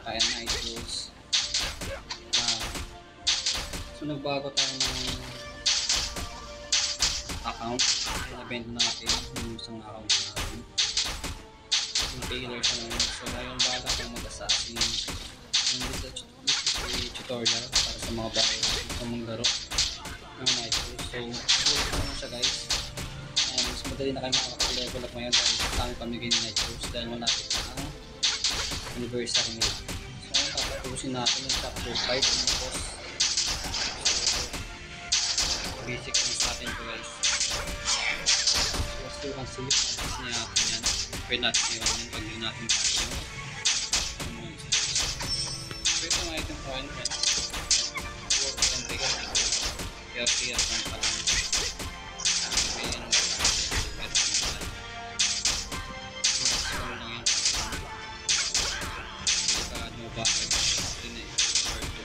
kaya Nitros. So nagbago tayo ng account. Na-bend natin yung isang account natin. Yung tailor siya naman. So ngayon bala kang mag-assassin. This is a tutorial para sa mga bago sa mga laro ng Nitros. So ito naman siya guys. And mas madali na kayo makakapag-level up ngayon dahil kami pamigay ng Nitros dahil malapit na ang anniversary nila. So ngayon tatapusin natin yung chapter 5 ng boss. So basic lang sa atin ko guys. So as you can see, atis niya natin yan. Pwede natin yun yung pag hindi natin tayo. So ito nga itong point yan. Work and trigger. Kaya lang pala. Bakit ini bertu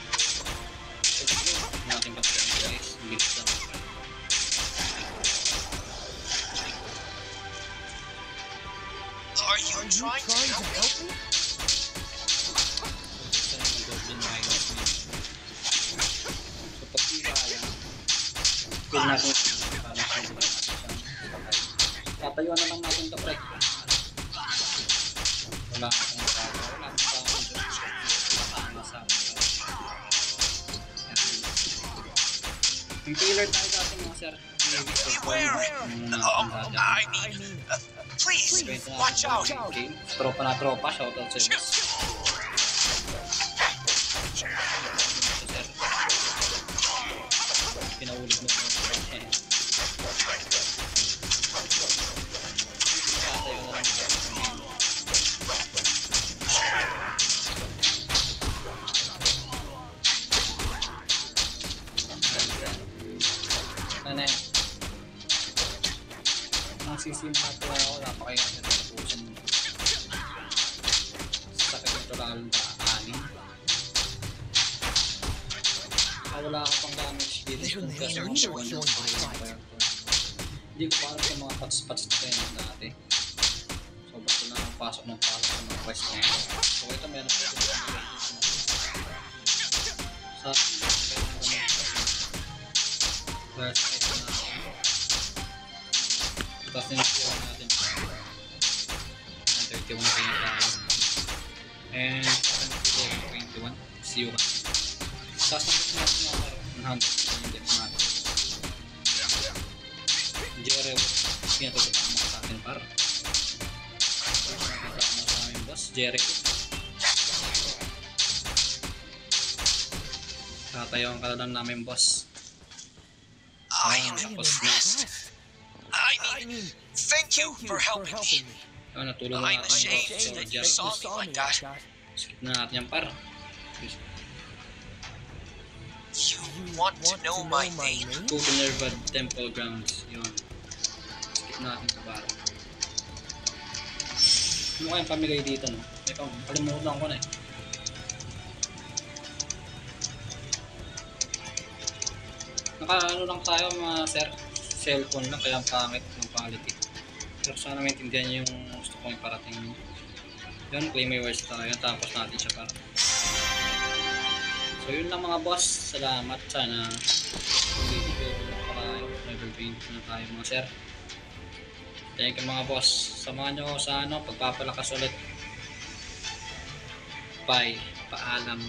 natin pastikan guys bilis lang Are you trying to help me? so pag iwala pwede natin tatayuan na lang natin ito pre wala akong wala yung tailor tayo sa ating mga sir. I mean, please, watch out. Tropa na tropa, shoutout sa iyo. Pinaulit mo yung sisimula pala ako, napakaya na tapusin mo sa sakit nito lalong daanin wala ka pang damage dito kasi hindi ko pa alam sa mga pats-pats na tayo dati so basta na pasok ng pasok sa mga quest na yun so ito meron ko dito sa first item na tapos nilagyan natin ang 31 kayo tayo and 21 see you tapos natin natin 100 natin Jere pinatutupang sa atin par nakita mo sa aming boss Jericho tatayawang ka lang namin boss I am impressed. I mean, thank you for helping me. I'm ashamed that you saw me like that. Skip na natin yan par. You want to know my name? Go to Nervad Temple Grounds. Yun. Skip natin ito par. Ano kayang pamigay dito no? Ito, kalimutan ko na eh. Naka-ano lang tayo mga sir. Cellphone lang kaya ang pangit ng quality pero sana maintindihan nyo yung gusto kong iparating yun, claim my words tayo tapos natin siya para so yun lang mga boss salamat sana video lang pala never been na tayo mga sir thank you mga boss samahan nyo sa pagpapalakas ulit bye paalam